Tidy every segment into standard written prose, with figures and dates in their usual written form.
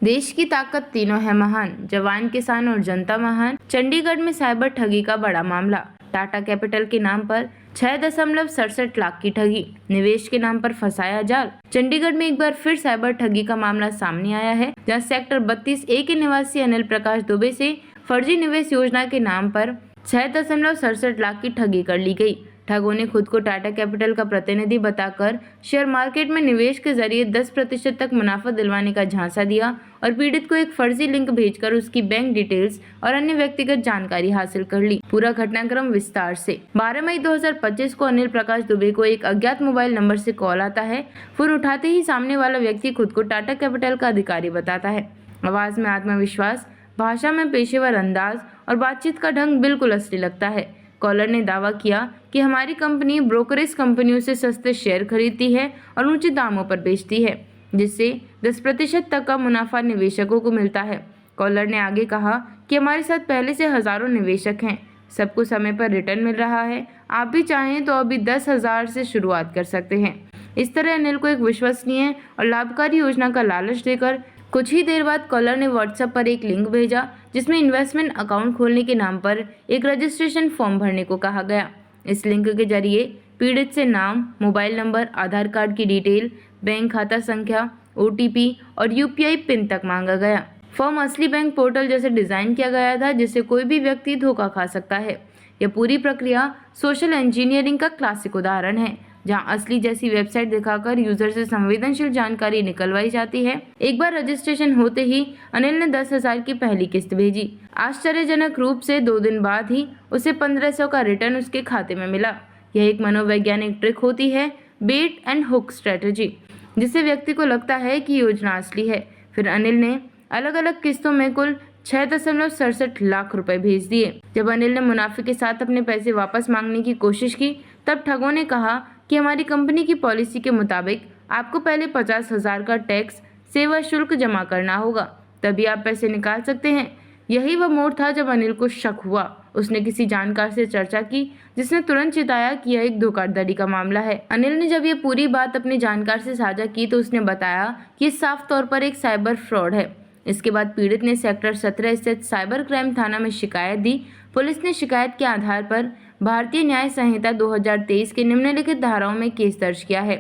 देश की ताकत तीनों है महान, जवान, किसान और जनता महान। चंडीगढ़ में साइबर ठगी का बड़ा मामला। टाटा कैपिटल के नाम पर 6.67 लाख की ठगी, निवेश के नाम पर फंसाया जाल। चंडीगढ़ में एक बार फिर साइबर ठगी का मामला सामने आया है, जहां सेक्टर 32A के निवासी अनिल प्रकाश दुबे से फर्जी निवेश योजना के नाम पर 6.67 लाख की ठगी कर ली गई। ठगों ने खुद को टाटा कैपिटल का प्रतिनिधि बताकर शेयर मार्केट में निवेश के जरिए 10% तक मुनाफा दिलवाने का झांसा दिया और पीड़ित को एक फर्जी लिंक भेजकर उसकी बैंक डिटेल्स और अन्य व्यक्तिगत जानकारी हासिल कर ली। पूरा घटनाक्रम विस्तार से। 12 मई 2025 को अनिल प्रकाश दुबे को एक अज्ञात मोबाइल नंबर से कॉल आता है। फोन उठाते ही सामने वाला व्यक्ति खुद को टाटा कैपिटल का अधिकारी बताता है। आवाज में आत्मविश्वास, भाषा में पेशेवर अंदाज और बातचीत का ढंग बिल्कुल असली लगता है। कॉलर ने दावा किया कि हमारी कंपनी ब्रोकरेज कंपनियों से सस्ते शेयर खरीदती है और ऊंचे दामों पर बेचती है, जिससे 10% तक का मुनाफा निवेशकों को मिलता है। कॉलर ने आगे कहा कि हमारे साथ पहले से हजारों निवेशक हैं, सबको समय पर रिटर्न मिल रहा है। आप भी चाहें तो अभी 10,000 से शुरुआत कर सकते हैं। इस तरह अनिल को एक विश्वसनीय और लाभकारी योजना का लालच देकर कुछ ही देर बाद कॉलर ने व्हाट्सएप पर एक लिंक भेजा, जिसमें इन्वेस्टमेंट अकाउंट खोलने के नाम पर एक रजिस्ट्रेशन फॉर्म भरने को कहा गया। इस लिंक के जरिए पीड़ित से नाम, मोबाइल नंबर, आधार कार्ड की डिटेल, बैंक खाता संख्या, OTP और UPI पिन तक मांगा गया। फॉर्म असली बैंक पोर्टल जैसे डिजाइन किया गया था, जिससे कोई भी व्यक्ति धोखा खा सकता है। यह पूरी प्रक्रिया सोशल इंजीनियरिंग का क्लासिक उदाहरण है, जहां असली जैसी वेबसाइट दिखाकर यूजर से संवेदनशील जानकारी निकलवाई जाती है। एक बार रजिस्ट्रेशन होते ही अनिल ने 10,000 की पहली किस्त भेजी। आश्चर्यजनक रूप से 2 दिन बाद ही उसे 1,500 का रिटर्न उसके खाते में मिला। यह एक मनोवैज्ञानिक ट्रिक होती है, बेट एंड हुक स्ट्रेटजी, जिससे व्यक्ति को लगता है कि योजना असली है। फिर अनिल ने अलग अलग किस्तों में कुल 6.67 लाख रुपए भेज दिए। जब अनिल ने मुनाफे के साथ अपने पैसे वापस मांगने की कोशिश की, तब ठगों ने कहा कि हमारी कंपनी की पॉलिसी के मुताबिक आपको पहले 50,000 का टैक्स सेवा शुल्क जमा करना होगा, तभी आप पैसे निकाल सकते हैं। यही वह मोड़ था जब अनिल को शक हुआ। उसने किसी जानकार से चर्चा की, जिसने तुरंत चिताया कि यह एक धोखाधड़ी का मामला है। अनिल ने जब ये पूरी बात अपने जानकार से साझा की तो उसने बताया कि ये साफ तौर पर एक साइबर फ्रॉड है। इसके बाद पीड़ित ने सेक्टर 17 स्थित साइबर क्राइम थाना में शिकायत दी। पुलिस ने शिकायत के आधार पर भारतीय न्याय संहिता 2023 के निम्नलिखित धाराओं में केस दर्ज किया है।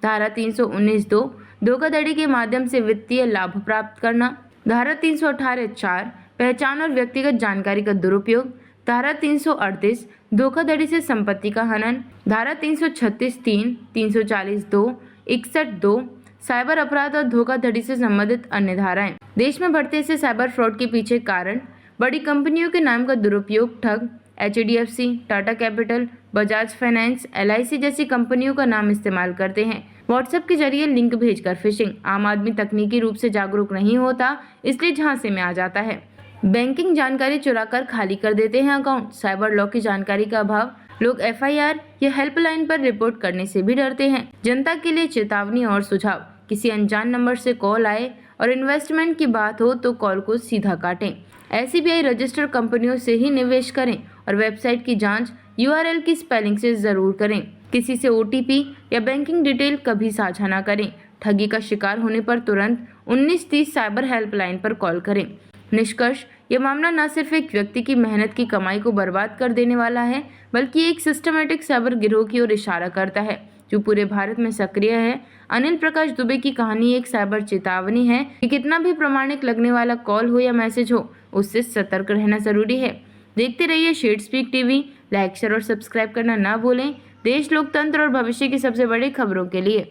धारा 319(2) धोखाधड़ी के माध्यम से वित्तीय लाभ प्राप्त करना, धारा 318(4) पहचान और व्यक्तिगत जानकारी का दुरुपयोग, धारा 338 धोखाधड़ी से संपत्ति का हनन, धारा 336(3), 340(2), 61(2) साइबर अपराध और धोखाधड़ी से संबंधित अन्य धाराएं। देश में बढ़ते से साइबर फ्रॉड के पीछे कारण बड़ी कंपनियों के नाम का दुरुपयोग। ठग HDFC, Tata capital, Bajaj finance, LIC जैसी कंपनियों का नाम इस्तेमाल करते हैं। व्हाट्सएप के जरिए लिंक भेजकर फिशिंग। आम आदमी तकनीकी रूप से जागरूक नहीं होता, इसलिए झांसे में आ जाता है। बैंकिंग जानकारी चुराकर खाली कर देते हैं अकाउंट। साइबर लॉ की जानकारी का अभाव। लोग FIR या हेल्पलाइन पर रिपोर्ट करने से भी डरते हैं। जनता के लिए चेतावनी और सुझाव। किसी अनजान नंबर से कॉल आए और इन्वेस्टमेंट की बात हो तो कॉल को सीधा काटें। SBI रजिस्टर्ड कंपनियों से ही निवेश करें और वेबसाइट की जांच URL की स्पेलिंग से जरूर करें। किसी से OTP या बैंकिंग डिटेल कभी साझा ना करें। ठगी का शिकार होने पर तुरंत 1930 साइबर हेल्पलाइन पर कॉल करें। निष्कर्ष, यह मामला न सिर्फ एक व्यक्ति की मेहनत की कमाई को बर्बाद कर देने वाला है, बल्कि एक सिस्टमैटिक साइबर गिरोह की ओर इशारा करता है, जो पूरे भारत में सक्रिय है। अनिल प्रकाश दुबे की कहानी एक साइबर चेतावनी है कि कितना भी प्रामाणिक लगने वाला कॉल हो या मैसेज हो, उससे सतर्क रहना जरूरी है। देखते रहिए shed speak TV. Like, share और सब्सक्राइब करना ना भूलें। देश, लोकतंत्र और भविष्य की सबसे बड़ी खबरों के लिए।